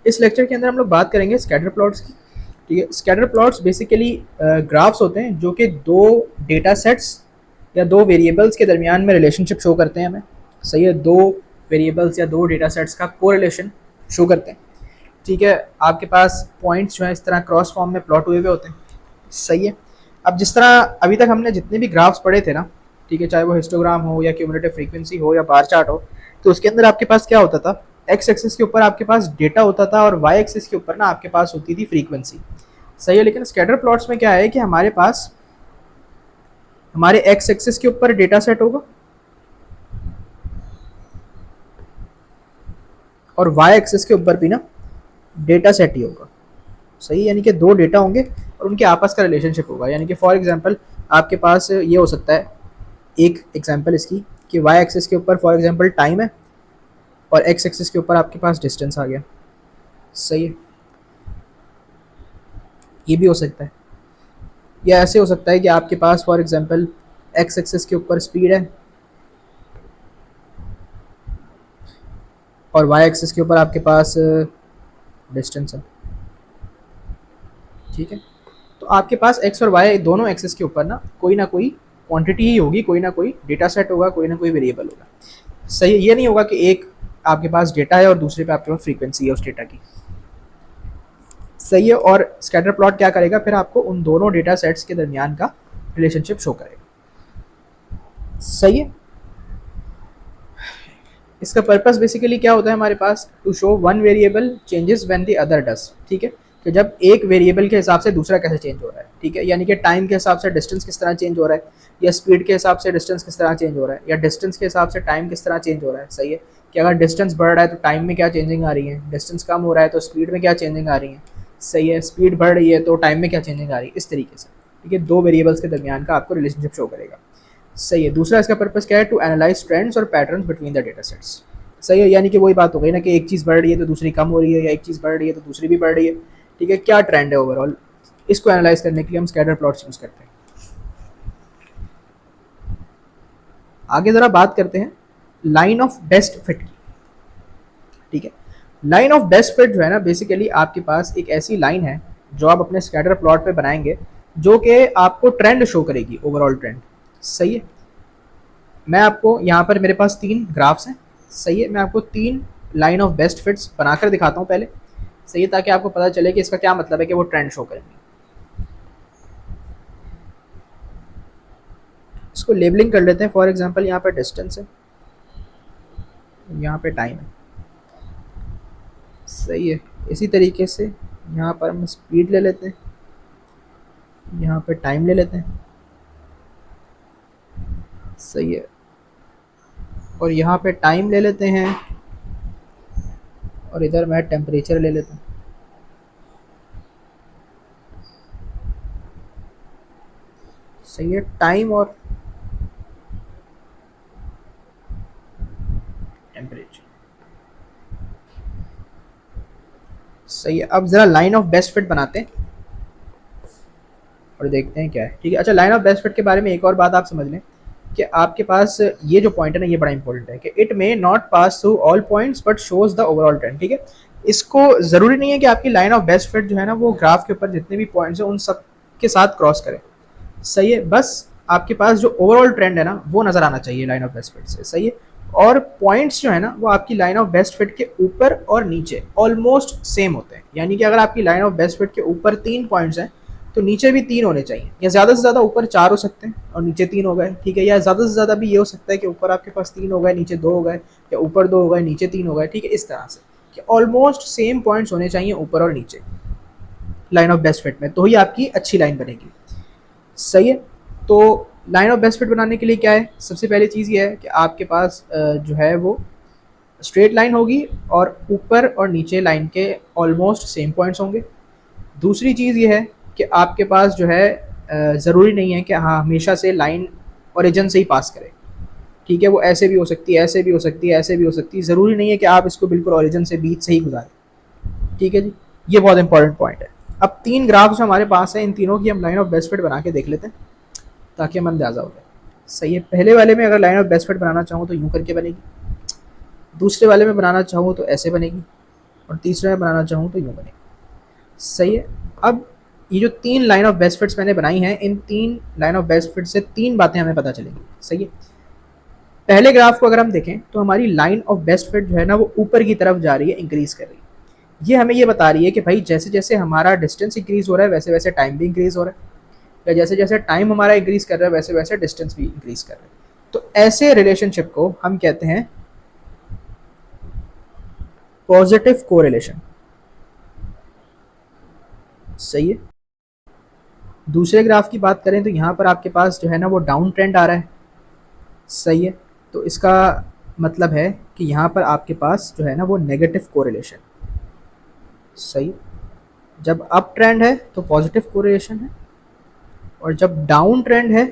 इस लेक्चर के अंदर हम लोग बात करेंगे स्कैटर प्लॉट्स की। ठीक है, स्कैटर प्लॉट्स बेसिकली ग्राफ्स होते हैं जो कि दो डेटा सेट्स या दो वेरिएबल्स के दरमियान में रिलेशनशिप शो करते हैं हमें। सही है, दो वेरिएबल्स या दो डेटा सेट्स का कोरिलेशन शो करते हैं। ठीक है, आपके पास पॉइंट्स जो है इस तरह क्रॉस फॉर्म में प्लॉट हुए हुए होते हैं। सही है, अब जिस तरह अभी तक हमने जितने भी ग्राफ्स पढ़े थे ना, ठीक है, चाहे वो हिस्टोग्राम हो या क्यूमुलेटिव फ्रीक्वेंसी हो या बार चार्ट हो, तो उसके अंदर आपके पास क्या होता था, एक्स एक्सिस के ऊपर आपके पास डेटा होता था और वाई एक्सिस के ऊपर ना आपके पास होती थी फ्रीक्वेंसी। सही है, लेकिन स्कैटर प्लॉट्स में क्या है कि हमारे पास हमारे एक्स एक्सिस के ऊपर डेटा सेट होगा और वाई एक्सिस के ऊपर भी ना डेटा सेट ही होगा। सही, यानी कि दो डेटा होंगे और उनके आपस का रिलेशनशिप होगा। यानी कि फॉर एग्जांपल आपके पास ये हो सकता है, एक एग्जांपल इसकी, कि वाई एक्सिस के ऊपर फॉर एग्जांपल टाइम है और एक्स एक्सिस के ऊपर आपके पास डिस्टेंस आ गया। सही है, ये भी हो सकता है। या ऐसे हो सकता है कि आपके पास फॉर एग्जांपल एक्स एक्सिस के ऊपर स्पीड है और वाई एक्सिस के ऊपर आपके पास डिस्टेंस है। ठीक है, तो आपके पास एक्स और वाई दोनों एक्सिस के ऊपर ना कोई क्वांटिटी ही होगी, कोई ना कोई डेटा सेट होगा, कोई ना कोई वेरिएबल होगा। सही है, ये नहीं होगा कि एक आपके पास डेटा है और दूसरे पे आपके पास फ्रीक्वेंसी है उस डेटा की। सही है, और स्कैटर प्लॉट क्या करेगा, फिर आपको उन दोनों डेटा सेट्स के दरमियान का रिलेशनशिप शो करेगा। सही है, इसका पर्पस बेसिकली क्या होता है हमारे पास, to show one variable changes when the other does. ठीक है, कि जब एक वेरिएबल के हिसाब से दूसरा कैसे चेंज हो रहा है। ठीक है, यानी कि टाइम के हिसाब से डिस्टेंस किस तरह चेंज हो रहा है, या स्पीड के हिसाब से डिस्टेंस किस तरह चेंज हो रहा है, या डिस्टेंस के हिसाब से टाइम किस तरह चेंज हो रहा है। सही है, कि अगर डिस्टेंस बढ़ रहा है तो टाइम में क्या चेंजिंग आ रही है, डिस्टेंस कम हो रहा है तो स्पीड में क्या चेंजिंग आ रही है। सही है, स्पीड बढ़ रही है तो टाइम में क्या चेंजिंग आ रही है, इस तरीके से। ठीक है, दो वेरिएबल्स के दरमियान का आपको रिलेशनशिप शो करेगा। सही है, दूसरा इसका पर्पस क्या है, टू एनालाइज ट्रेंड्स और patterns between the data sets. सही है, यानी कि वही बात हो गई ना कि एक चीज़ बढ़ रही है तो दूसरी कम हो रही है, या एक चीज़ बढ़ रही है तो दूसरी भी बढ़ रही है। ठीक है, क्या ट्रेंड है ओवरऑल, इसको एनालाइज करने के लिए हम स्कैटर प्लॉट्स यूज़ करते हैं। आगे ज़रा बात करते हैं लाइन ऑफ बेस्ट फिट की। ठीक है, लाइन ऑफ बेस्ट फिट जो है ना, बेसिकली आपके पास एक ऐसी लाइन है जो आप अपने स्कैटर प्लॉट पे बनाएंगे, जो कि आपको ट्रेंड शो करेगी, ओवरऑल ट्रेंड। सही है, मैं आपको यहाँ पर मेरे पास तीन ग्राफ्स हैं। सही है, मैं आपको तीन लाइन ऑफ बेस्ट फिट्स बनाकर दिखाता हूँ पहले। सही है, ताकि आपको पता चले कि इसका क्या मतलब है कि वो ट्रेंड शो करेंगे। इसको लेबलिंग कर लेते हैं। फॉर एग्जांपल यहाँ पर डिस्टेंस है, यहाँ पे टाइम है। सही है, इसी तरीके से यहाँ पर हम स्पीड ले लेते हैं, यहाँ पे टाइम ले लेते हैं। सही है, और यहाँ पे टाइम ले लेते हैं और इधर मैं टेम्परेचर ले लेता हूँ। सही है, टाइम और टेम्परेचर। सही है, अब ज़रा लाइन ऑफ बेस्ट फिट बनाते हैं और देखते हैं क्या है। ठीक है, अच्छा, लाइन ऑफ बेस्ट फिट के बारे में एक और बात आप समझ लें कि आपके पास ये जो पॉइंट है ना, ये बड़ा इंपॉर्टेंट है कि it may not pass through all points but shows the overall trend. ठीक है, इसको ज़रूरी नहीं है कि आपकी लाइन ऑफ बेस्ट फिट जो है ना वो ग्राफ के ऊपर जितने भी पॉइंट्स हैं उन सब के साथ क्रॉस करे। सही है, बस आपके पास जो ओवरऑल ट्रेंड है ना वो नज़र आना चाहिए लाइन ऑफ बेस्ट फिट से। सही है, और पॉइंट्स जो है ना वो आपकी लाइन ऑफ बेस्ट फिट के ऊपर और नीचे ऑलमोस्ट सेम होते हैं। यानी कि अगर आपकी लाइन ऑफ बेस्ट फिट के ऊपर तीन पॉइंट्स हैं तो नीचे भी तीन होने चाहिए, या ज़्यादा से ज़्यादा ऊपर चार हो सकते हैं और नीचे तीन हो गए। ठीक है, या ज़्यादा से ज़्यादा भी ये हो सकता है कि ऊपर आपके पास तीन हो गए, नीचे दो हो गए, या ऊपर दो हो गए, नीचे तीन हो गए। ठीक है, इस तरह से कि ऑलमोस्ट सेम पॉइंट्स होने चाहिए ऊपर और नीचे लाइन ऑफ बेस्ट फिट में, तो ही आपकी अच्छी लाइन बनेगी। सही है, तो लाइन ऑफ बेस्ट फिट बनाने के लिए क्या है, सबसे पहली चीज़ ये है कि आपके पास जो है वो स्ट्रेट लाइन होगी और ऊपर और नीचे लाइन के ऑलमोस्ट सेम पॉइंट्स होंगे। दूसरी चीज़ ये है कि आपके पास जो है ज़रूरी नहीं है कि हाँ हमेशा से लाइन ओरिजिन से ही पास करे। ठीक है, वो ऐसे भी हो सकती है, ऐसे भी हो सकती है, ऐसे भी हो सकती है, ज़रूरी नहीं है कि आप इसको बिल्कुल ओरिजिन से बीच से ही गुजारें। ठीक है जी, ये बहुत इंपॉर्टेंट पॉइंट है। अब तीन ग्राफ जो हमारे पास हैं, इन तीनों की हम लाइन ऑफ बेस्ट फिट बना के देख लेते हैं ताकि हमें अंदाज़ा हो जाए। सही है, पहले वाले में अगर लाइन ऑफ बेस्ट फिट बनाना चाहूँ तो यूँ करके बनेगी, दूसरे वाले में बनाना चाहूँ तो ऐसे बनेगी, और तीसरा मैं बनाना चाहूँ तो यूँ बनेगी। सही है। अब ये जो 3 लाइन ऑफ बेस्ट फिट्स मैंने बनाई हैं, इन 3 लाइन ऑफ बेस्ट फिट से 3 बातें हमें पता चलेंगी। सही है। पहले ग्राफ को अगर हम देखें तो हमारी लाइन ऑफ बेस्ट फिट जो है ना वो ऊपर की तरफ जा रही है, इंक्रीज कर रही है। ये हमें ये बता रही है कि भाई जैसे जैसे हमारा डिस्टेंस इंक्रीज हो रहा है वैसे वैसे टाइम भी इंक्रीज हो रहा है, या जैसे जैसे टाइम हमारा इंक्रीज कर रहा है वैसे वैसे डिस्टेंस भी इंक्रीज कर रहा है। तो ऐसे रिलेशनशिप को हम कहते हैं पॉजिटिव कोरिलेशन। सही है। दूसरे ग्राफ की बात करें तो यहाँ पर आपके पास जो है ना वो डाउन ट्रेंड आ रहा है। सही है। तो इसका मतलब है कि यहाँ पर आपके पास जो है ना वो नेगेटिव कोरिलेशन। सही। जब अप ट्रेंड है तो पॉजिटिव कोरिलेशन है, और जब डाउन ट्रेंड है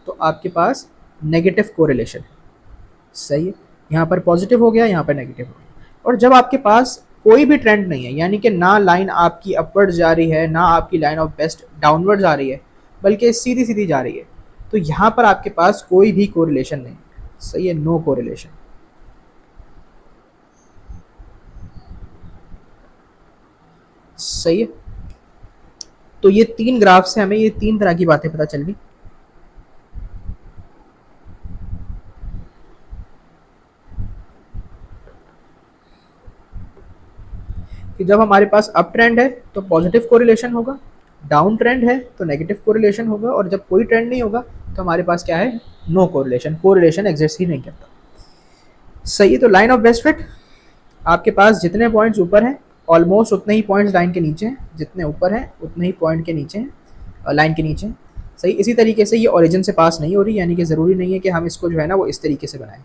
तो आपके पास नेगेटिव कोरिलेशन है। सही है। यहाँ पर पॉजिटिव हो गया, यहाँ पर नेगेटिव हो गया। और जब आपके पास कोई भी ट्रेंड नहीं है, यानी कि ना लाइन आपकी अपवर्ड जा रही है ना आपकी लाइन ऑफ बेस्ट डाउनवर्ड जा रही है, बल्कि सीधी सीधी जा रही है, तो यहाँ पर आपके पास कोई भी कोरिलेशन नहीं। सही है, नो कोरिलेशन। सही है। तो ये 3 ग्राफ से हमें ये 3 तरह की बातें पता चल गई। कि जब हमारे पास अप ट्रेंड है तो पॉजिटिव कोरिलेशन होगा, डाउन ट्रेंड है तो नेगेटिव कोरिलेशन होगा, और जब कोई ट्रेंड नहीं होगा तो हमारे पास क्या है, नो कोरिलेशन, कोरिलेशन एग्जिस्ट ही नहीं करता। सही है। तो लाइन ऑफ बेस्ट फिट, आपके पास जितने पॉइंट्स ऊपर हैं ऑलमोस्ट उतने ही पॉइंट्स लाइन के नीचे हैं, जितने ऊपर हैं उतने ही पॉइंट के नीचे हैं, लाइन के नीचे हैं। सही। इसी तरीके से ये ओरिजिन से पास नहीं हो रही, यानी कि ज़रूरी नहीं है कि हम इसको जो है ना वो इस तरीके से बनाएं,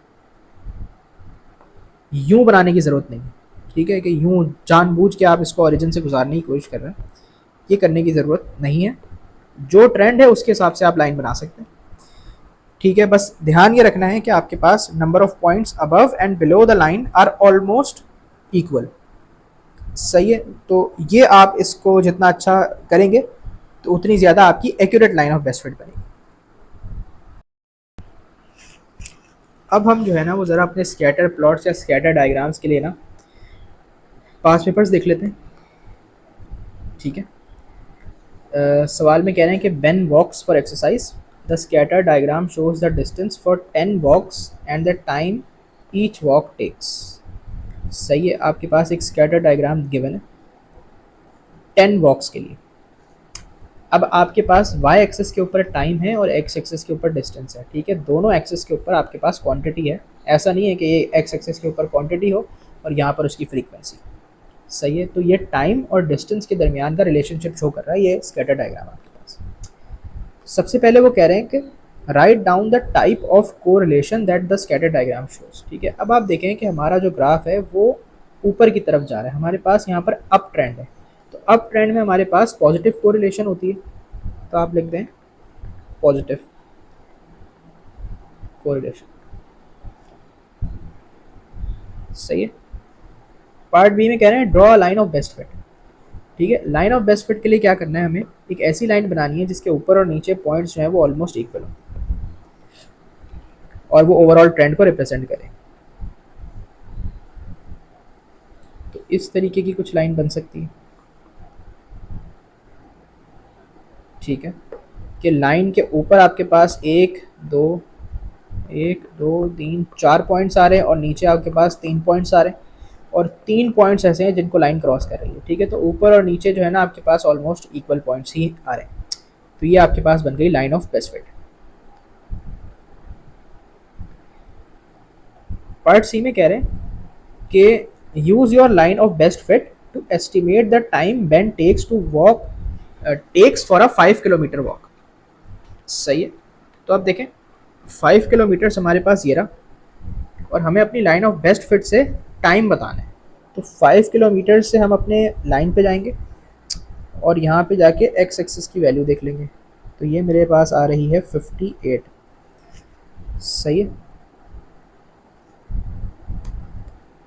यूं बनाने की ज़रूरत नहीं। ठीक है, कि यूं जानबूझ के आप इसको ओरिजिन से गुजारने की कोशिश कर रहे हैं, ये करने की ज़रूरत नहीं है। जो ट्रेंड है उसके हिसाब से आप लाइन बना सकते हैं। ठीक है, बस ध्यान ये रखना है कि आपके पास number of points above and below the line are almost equal. सही है। तो ये आप इसको जितना अच्छा करेंगे तो उतनी ज़्यादा आपकी accurate line of best fit बनेगी। अब हम जो है ना वो ज़रा अपने स्कैटर प्लॉट्स या स्कैटर डायग्राम्स के लिए ना पास पेपर्स देख लेते हैं। ठीक है। सवाल में कह रहे हैं कि when walks for exercise the scatter diagram shows the distance for 10 walks and the time each walk takes. सही है। आपके पास एक स्कैटर डायग्राम गिवन है 10 वॉक्स के लिए। अब आपके पास y एक्सिस के ऊपर टाइम है और x एक्सिस के ऊपर डिस्टेंस है। ठीक है, दोनों एक्सिस के ऊपर आपके पास क्वांटिटी है। ऐसा नहीं है कि ये x एक्सिस के ऊपर क्वांटिटी हो और यहाँ पर उसकी फ्रीक्वेंसी। सही है। तो ये टाइम और डिस्टेंस के दरमियान का रिलेशनशिप शो कर रहा है ये स्कैटर डायग्राम आपके पास। सबसे पहले वो कह रहे हैं कि write down the type of correlation that the scatter diagram shows. ठीक है। अब आप देखें कि हमारा जो ग्राफ है वो ऊपर की तरफ जा रहा है, हमारे पास यहाँ पर अप ट्रेंड है। तो अप ट्रेंड में हमारे पास पॉजिटिव कोरिलेशन होती है, तो आप लिख दें पॉजिटिव कोरिलेशन। सही है। पार्ट बी में कह रहे हैं draw line of best fit. ठीक है, लाइन ऑफ बेस्ट फिट के लिए क्या करना है, हमें एक ऐसी लाइन बनानी है जिसके ऊपर और नीचे पॉइंट्स जो है वो ऑलमोस्ट इक्वल हो और वो ओवरऑल ट्रेंड को रिप्रेजेंट करे। तो इस तरीके की कुछ लाइन बन सकती है। ठीक है, कि लाइन के ऊपर आपके पास एक दो तीन चार पॉइंट्स आ रहे हैं और नीचे आपके पास 3 पॉइंट्स आ रहे हैं, और 3 पॉइंट्स ऐसे हैं जिनको लाइन क्रॉस कर रही है। ठीक है, तो ऊपर और नीचे जो है ना आपके पास ऑलमोस्ट इक्वल पॉइंट्स ही आ रहे हैं। तो ये आपके पास बन गई line of best fit. Part C में कह रहे हैं कि use your line of best fit to estimate the time when takes to walk takes for a 5 kilometre walk. सही है। तो आप देखें 5 किलोमीटर हमारे पास ये रहा, और हमें अपनी लाइन ऑफ बेस्ट फिट से टाइम बताना है। तो 5 किलोमीटर से हम अपने लाइन पे जाएंगे और यहाँ पे जाके एक्स एक्सिस की वैल्यू देख लेंगे। तो ये मेरे पास आ रही है 58। सही है।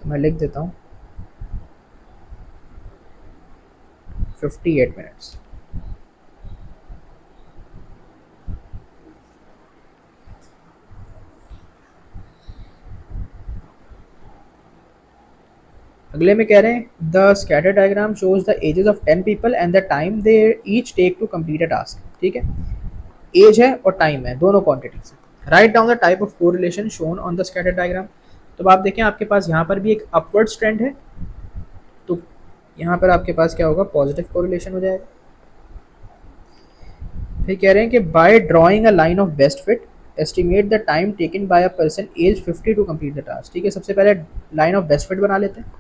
तो मैं लिख देता हूँ 58 मिनट्स। अगले में कह रहे हैं the scatter diagram shows the ages of 10 people and the time they each take to complete a task. ठीक है, एज है और टाइम है, दोनों क्वांटिटीज है। Write down the type of correlation shown on the scatter diagram. तो आप देखें आपके पास यहाँ पर भी एक अपवर्ड ट्रेंड है, तो यहाँ पर आपके पास क्या होगा, पॉजिटिव कोरिलेशन हो जाएगा। फिर कह रहे हैं कि by drawing a line of best fit estimate the time taken by a person age 50 to complete the task. ठीक है, सबसे पहले लाइन ऑफ बेस्ट फिट बना लेते हैं।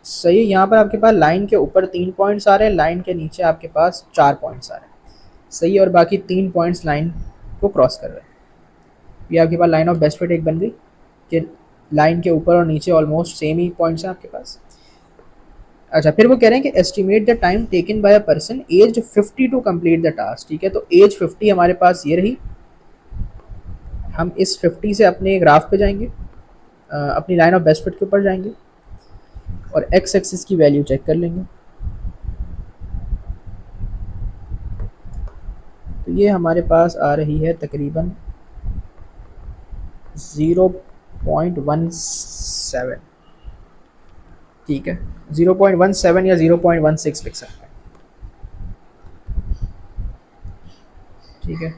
सही है, यहाँ पर आपके पास लाइन के ऊपर 3 पॉइंट्स आ रहे हैं, लाइन के नीचे आपके पास 4 पॉइंट्स आ रहे हैं। सही है, और बाकी 3 पॉइंट्स लाइन को क्रॉस कर रहे हैं। ये आपके पास लाइन ऑफ बेस्ट फिट एक बन गई कि लाइन के ऊपर और नीचे ऑलमोस्ट सेम ही पॉइंट्स हैं आपके पास। अच्छा, फिर वो कह रहे हैं कि estimate the time taken by a person age 50 to complete the task. ठीक है, तो एज 50 हमारे पास ये रही। हम इस 50 से अपने ग्राफ पे जाएंगे, अपनी लाइन ऑफ बेस्ट फिट के ऊपर जाएंगे और एक्स एक्सिस की वैल्यू चेक कर लेंगे। तो ये हमारे पास आ रही है तकरीबन 0.17। ठीक है, 0.17 या 0.16 लिख सकते हैं। ठीक है,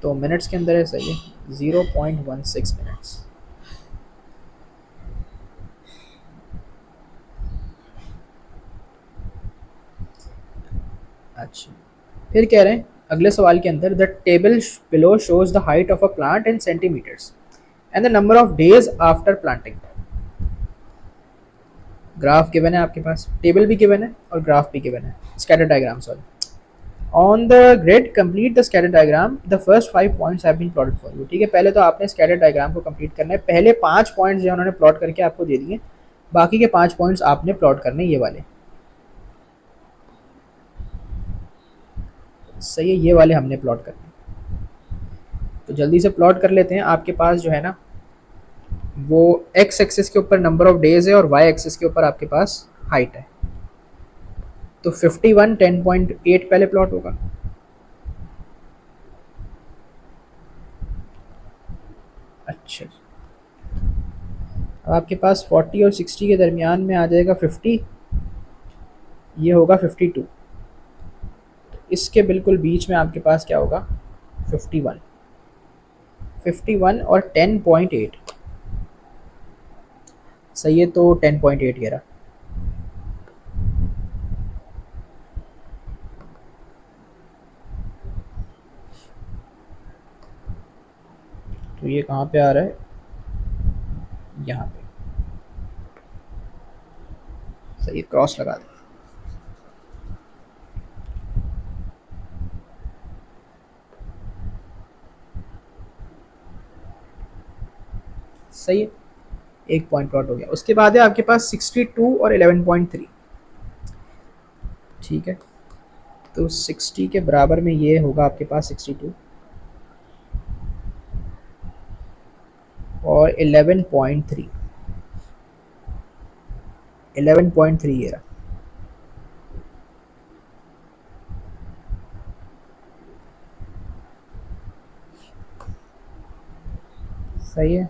तो मिनट्स के अंदर है, सही है, 0.16 मिनट्स। अच्छा, फिर कह रहे हैं अगले सवाल के अंदर the table below shows the height of a plant in centimetres and the number of days after planting. Graph given है आपके पास, टेबल भी गिवन है और ग्राफ भी गिवन है, scatter diagram sorry. On the grid complete the scatter diagram, the first 5 points have been plotted for you. ठीक है, पहले तो आपने स्कैटर डायग्राम को कंप्लीट करना है। पहले 5 पॉइंट्स जो उन्होंने प्लॉट करके आपको दे दिए, बाकी के 5 पॉइंट्स आपने प्लॉट करने ये वाले। सही है, ये वाले हमने प्लॉट करने। तो जल्दी से प्लॉट कर लेते हैं। आपके पास जो है ना वो एक्स एक्सिस के ऊपर नंबर ऑफ डेज है और वाई एक्सिस के ऊपर आपके पास हाइट है। तो 51 10.8 पहले प्लॉट होगा। अच्छा, अब आपके पास 40 और 60 के दरमियान में आ जाएगा 50, ये होगा 52। इसके बिल्कुल बीच में आपके पास क्या होगा, 51। 51 और 10.8। सही है, तो 10.8 ये रहा। तो ये कहाँ पे आ रहा है, यहाँ पे। सही, क्रॉस लगा दें। सही है, एक पॉइंट प्लॉट हो गया। उसके बाद है आपके पास 62 और 11.3। ठीक है, तो 60 के बराबर में ये होगा आपके पास 62 और 11.3। 11.3 ये रहा। सही है,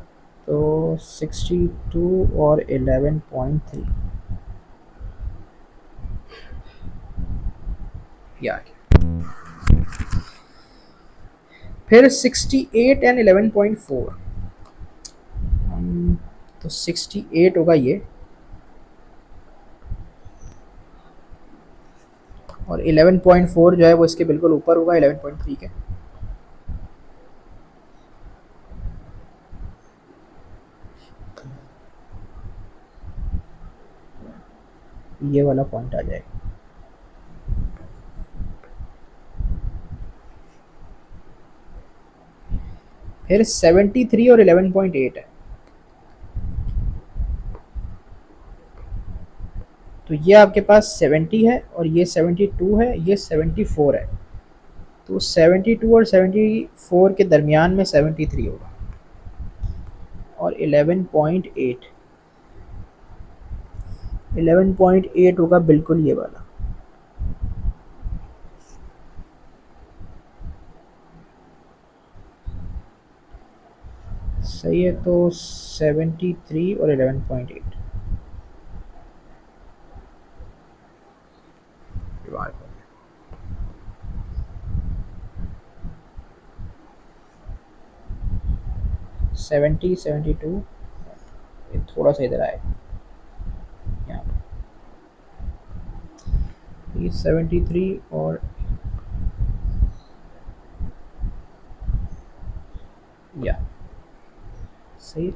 तो 62 और 11.3 ये आ गया। फिर 68 एंड 11.4। तो 68 होगा ये और 11.4 जो है वो इसके बिल्कुल ऊपर होगा 11.3 के। ये वाला पॉइंट आ जाएगा। फिर 73 और 11.8 है। तो ये आपके पास 70 है और ये 72 है, ये 74 है। तो 72 और 74 के दरमियान में 73 होगा और 11.8 11.8 होगा बिल्कुल ये वाला। सही है, तो 73 और 11.8 डिवाइड 72, ये थोड़ा सा इधर आए यहाँ, ये 73 और या सही।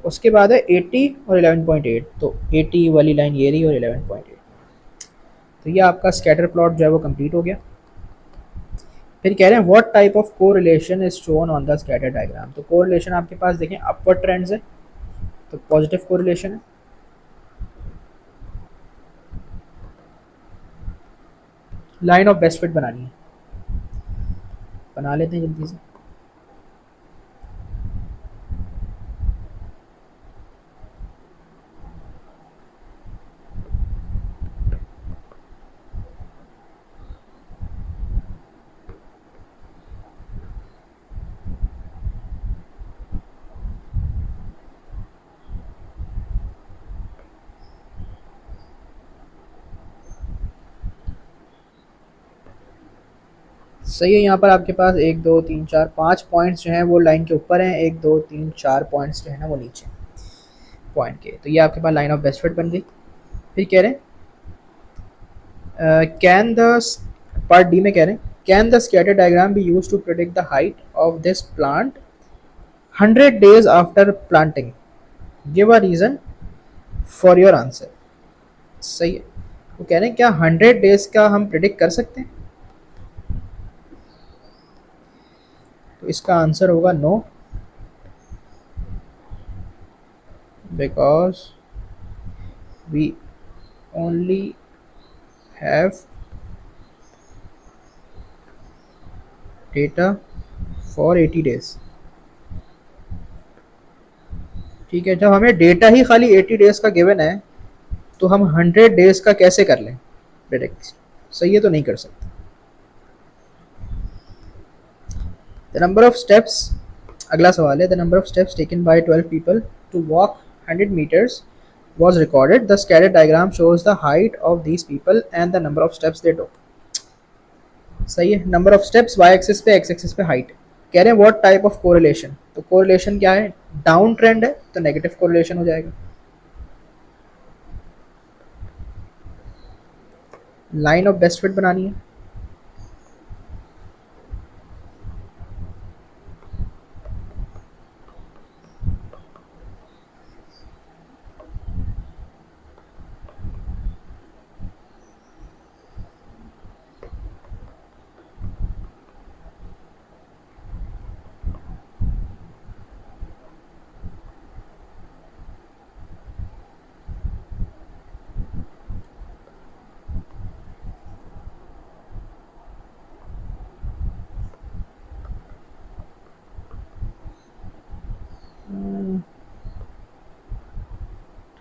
उसके बाद है 80 और 11.8, तो 80 वाली लाइन ये रही और 11.8, तो ये आपका स्कैटर प्लॉट जो है वो कंप्लीट हो गया। फिर कह रहे हैं what type of correlation is shown on the scatter diagram. तो कोरिलेशन आपके पास देखें अपवर्ड ट्रेंड्स है, तो पॉजिटिव कोरिलेशन है। लाइन ऑफ बेस्ट फिट बनानी है, बना लेते हैं जल्दी से। सही है, यहाँ पर आपके पास 1 2 3 4 5 पॉइंट्स जो हैं वो लाइन के ऊपर हैं, 1 2 3 4 पॉइंट्स जो है ना वो नीचे पॉइंट के, तो ये आपके पास लाइन ऑफ बेस्ट फिट बन गई। फिर कह रहे हैं कैन द पार्ट डी में कह रहे हैं can the scatter diagram be use to predict the height of this plant 100 days after planting, give a reason for your answer. सही है, वो कह रहे हैं क्या 100 days का हम प्रिडिक्ट कर सकते हैं, तो इसका आंसर होगा no, because we only have data for 80 days। ठीक है, जब हमें डेटा ही खाली 80 days का गिवन है तो हम 100 days का कैसे कर लें प्रिडिक्ट। सही है, तो नहीं कर सकते। द नंबर ऑफ स्टेप्स, अगला सवाल है the number of steps taken by 12 people to walk 100 meters was recorded. The scattered diagram shows the height of these people and the number of steps they took. सही है, number of steps Y axis पे, X axis पे height. कह रहे हैं what type of correlation, तो correlation क्या है, डाउन ट्रेंड है तो नेगेटिव कोरिलेशन हो जाएगा। लाइन ऑफ बेस्ट फिट बनानी है,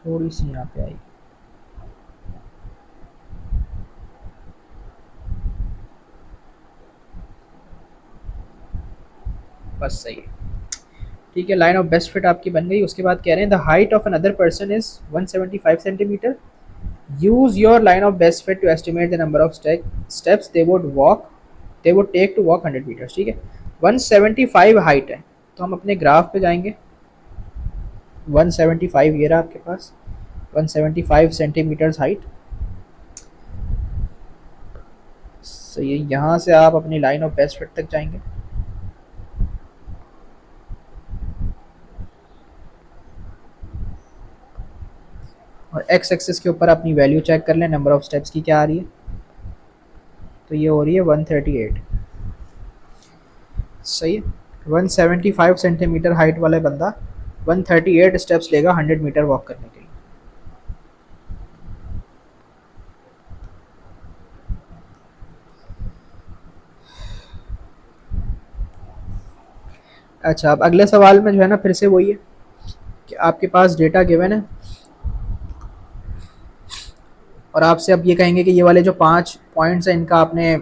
थोड़ी सी यहाँ पे आई, बस सही है। ठीक है, लाइन ऑफ बेस्ट फिट आपकी बन गई। उसके बाद कह रहे हैं the height of another person is 175 centimetre, use your line of best fit to estimate the number of steps they would take to walk 100 meters। ठीक है, 175 हाइट है, तो हम अपने ग्राफ पे जाएंगे। 175 ये रहा आपके पास, 175 सेंटीमीटर्स हाइट। सही है, यहाँ से आप अपनी लाइन ऑफ बेस्ट फिट तक जाएंगे। और एक्स एक्सिस के ऊपर अपनी वैल्यू चेक कर लें, नंबर ऑफ स्टेप्स की क्या आ रही है, तो ये हो रही है 138। सही है, 175 सेंटीमीटर हाइट वाला बंदा 138 स्टेप्स लेगा 100 मीटर वॉक करने के लिए। अच्छा, अब अगले सवाल में जो है ना फिर से वही है कि आपके पास डेटा गिवन है और आपसे अब ये कहेंगे कि ये वाले जो 5 पॉइंट्स हैं इनका आपने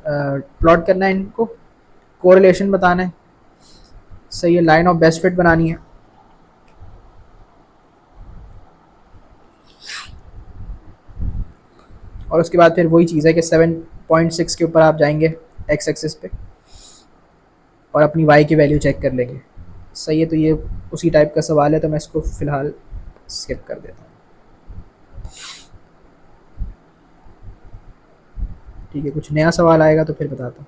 प्लॉट करना है, इनको कोरिलेशन बताना है। सही है, लाइन ऑफ बेस्ट फिट बनानी है। और उसके बाद फिर वही चीज़ है कि 7.6 के ऊपर आप जाएंगे एक्स एक्सिस पे और अपनी वाई की वैल्यू चेक कर लेंगे। सही है, तो ये उसी टाइप का सवाल है, तो मैं इसको फ़िलहाल स्किप कर देता हूँ। ठीक है, कुछ नया सवाल आएगा तो फिर बताता हूँ।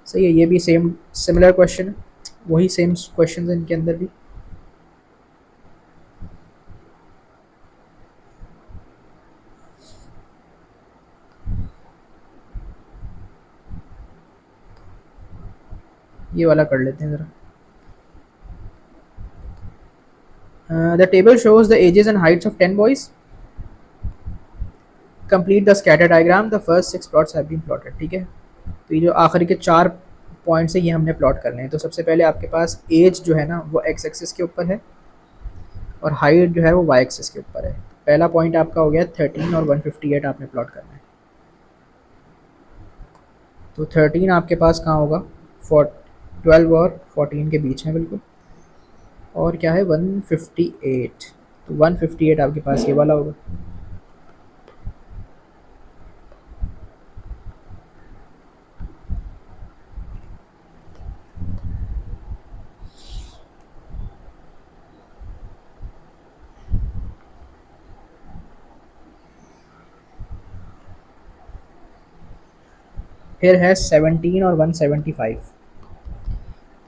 सही है, ये भी सेम सिमिलर क्वेश्चन है, वही सेम क्वेश्चन है इनके अंदर भी। ये वाला कर लेते हैं ज़रा। The table shows the ages and heights of 10 boys. Complete the scatter diagram, the first 6 plots have been plotted. ठीक है, तो ये जो आखिरी के 4 पॉइंट्स है ये हमने प्लॉट करने हैं। तो सबसे पहले आपके पास एज जो है ना वो एक्स एक्सिस के ऊपर है और हाइट जो है वो वाई एक्सिस के ऊपर है। पहला पॉइंट आपका हो गया 13 और 158 आपने प्लॉट करना है। तो 13 आपके पास कहाँ होगा, 12 और 14 के बीच में बिल्कुल। और क्या है 158, तो 158 आपके पास ये वाला होगा। फिर है 17 और 175।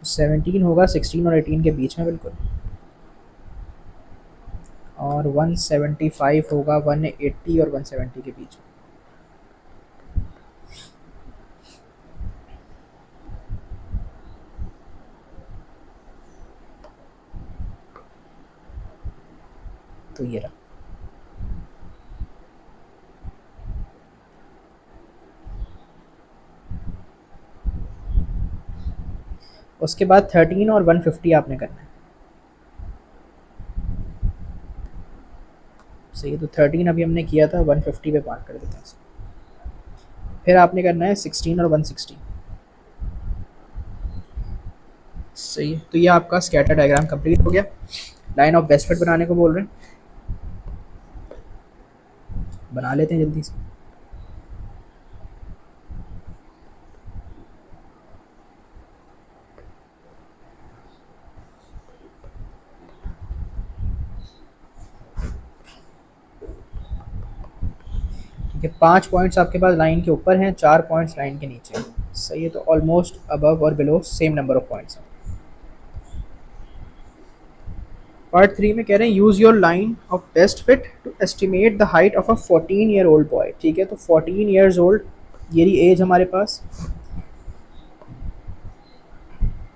17 होगा 16 और 18 के बीच में बिल्कुल, और 175 होगा 180 और 170 के बीच में। तो ये रहा। उसके बाद 13 और 150 आपने करना है। सही है, तो 13 अभी हमने किया था, 150 पे मार्क कर देते हैं। फिर आपने करना है 16 और 160। सही है, तो ये आपका स्कैटर डायग्राम कंप्लीट हो गया। लाइन ऑफ बेस्ट फिट बनाने को बोल रहे हैं, बना लेते हैं जल्दी से। ठीक है, 5 पॉइंट्स आपके पास लाइन के ऊपर हैं, 4 पॉइंट्स लाइन के नीचे हैं। सही है, तो ऑलमोस्ट अबव और below same number of points हैं। पार्ट 3 में कह रहे हैं use your line of best fit to estimate the height of a 14 year old boy. ठीक है, तो 14 ईयर्स ओल्ड ये रही एज हमारे पास।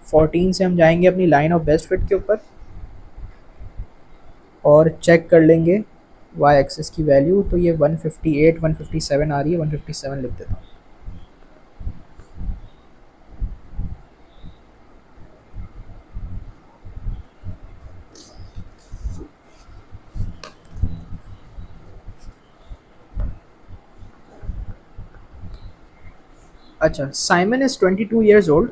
14 से हम जाएंगे अपनी लाइन ऑफ बेस्ट फिट के ऊपर और चेक कर लेंगे वाई एक्सिस की वैल्यू। तो ये 158 157 आ रही है, 157 लिख देता हूँ। अच्छा, Simon is 22 years old,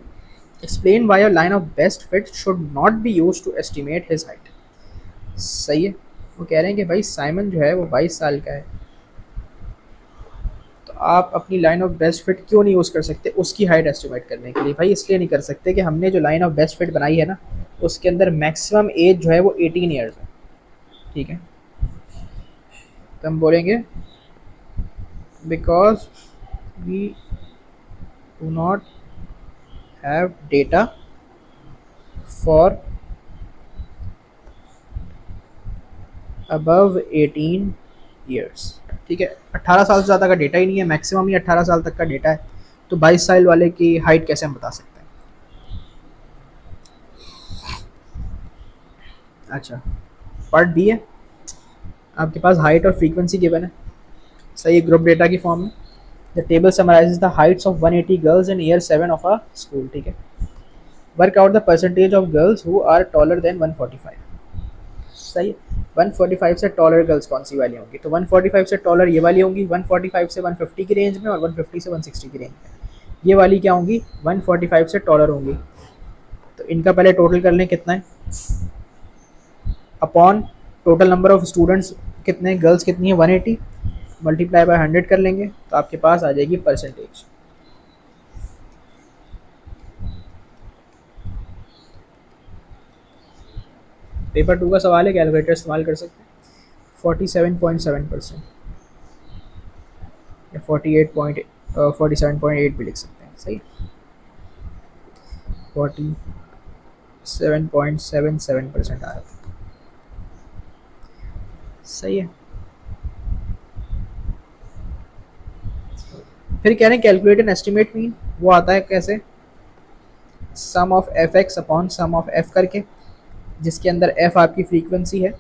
explain why your line of best fit should not be use to estimate his height. सही है, वो कह रहे हैं कि भाई साइमन जो है वो 22 साल का है, तो आप अपनी लाइन ऑफ बेस्ट फिट क्यों नहीं यूज़ कर सकते उसकी हाइट एस्टिमेट करने के लिए। भाई इसलिए नहीं कर सकते कि हमने जो लाइन ऑफ बेस्ट फिट बनाई है ना उसके अंदर मैक्सिमम एज जो है वो 18 ईयर्स है। ठीक है, तो हम बोलेंगे because we do not have data for above 18 years. ठीक है, 18 साल से ज़्यादा का डेटा ही नहीं है, मैक्सिमम ही 18 साल तक का डेटा है, तो 22 साल वाले की हाइट कैसे हम बता सकते हैं। अच्छा, पार्ट बी है, आपके पास हाइट और फ्रीक्वेंसी गिवन है। सही है, ग्रुप डेटा की फॉर्म में। The table summarises the heights of 180 girls in year 7 of a school. ठीक है, work out the percentage of girls who are taller than 145। सही है, 145 से टॉलर गर्ल्स कौन सी वाली होंगी, तो 145 से टॉलर ये वाली होंगी, 145 से 150 की रेंज में और 150 से 160 की रेंज में। ये वाली क्या होंगी 145 से टॉलर होंगी। तो इनका पहले टोटल कर लें कितना है, upon total number of students कितने, गर्ल्स कितनी है 180, मल्टीप्लाई बाय 100 कर लेंगे तो आपके पास आ जाएगी परसेंटेज। पेपर 2 का सवाल है, कैलकुलेटर इस्तेमाल कर सकते हैं। 47.7% या 47.8 भी लिख सकते हैं, सही। 47.77% आ रहा था, सही है। फिर कह रहे हैं कैलकुलेट एन एस्टिमेट मीन, वो आता है कैसे, sum of F X upon sum of F करके, जिसके अंदर एफ आपकी फ्रीक्वेंसी है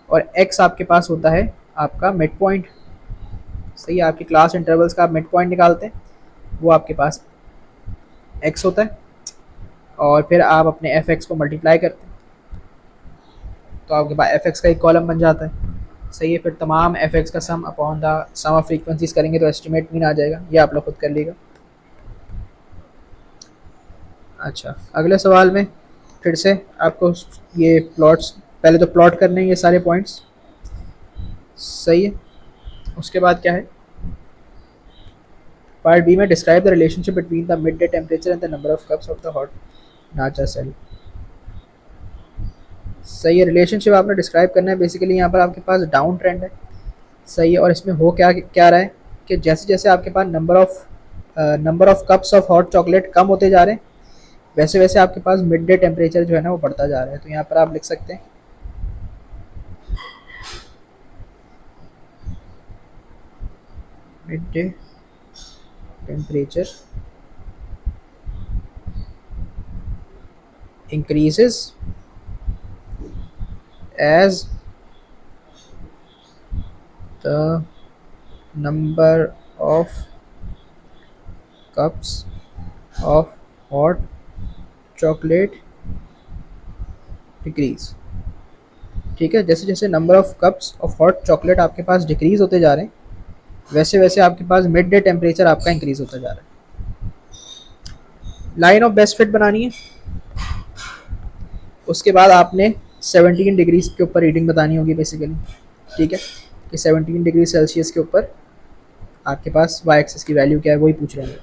और एक्स आपके पास होता है आपका मिड पॉइंट, सही है। आपकी क्लास इंटरवल्स का आप मिड पॉइंट निकालते हैं, वो आपके पास एक्स होता है, और फिर आप अपने एफ एक्स को मल्टीप्लाई करते हैं तो आपके पास एफ एक्स का एक कॉलम बन जाता है, सही है। फिर तमाम एफ एक्स का sum upon the sum of frequencies करेंगे तो एस्टिमेट मीन आ जाएगा, ये आप लोग खुद कर लीजिएगा। अच्छा, अगले सवाल में फिर से आपको ये प्लॉट्स, पहले तो प्लॉट करने हैं ये सारे पॉइंट्स, सही है। उसके बाद क्या है, पार्ट बी में describe the relationship between the mid day temperature and the number of cups of the hot नाचा सेल, सही है। रिलेशनशिप आपने डिस्क्राइब करना है, बेसिकली यहाँ पर आपके पास डाउन ट्रेंड है, सही है। और इसमें हो क्या क्या रहा है कि जैसे जैसे आपके पास number of cups of hot chocolate कम होते जा रहे हैं, वैसे वैसे आपके पास मिड डे टेम्परेचर जो है ना वो बढ़ता जा रहा है। तो यहाँ पर आप लिख सकते हैं mid day temperature increases as the number of cups of hot chocolate decrease, ठीक है। जैसे जैसे number of cups of hot chocolate आपके पास डिक्रीज होते जा रहे हैं, वैसे वैसे आपके पास मिड डे टेम्परेचर आपका इंक्रीज होता जा रहा है। लाइन ऑफ बेस्ट फिट बनानी है, उसके बाद आपने 17 डिग्रीज के ऊपर रीडिंग बतानी होगी बेसिकली, ठीक है, कि 17 डिग्री सेल्सियस के ऊपर आपके पास वाई एक्सिस की वैल्यू क्या है वही पूछ रहे हैं।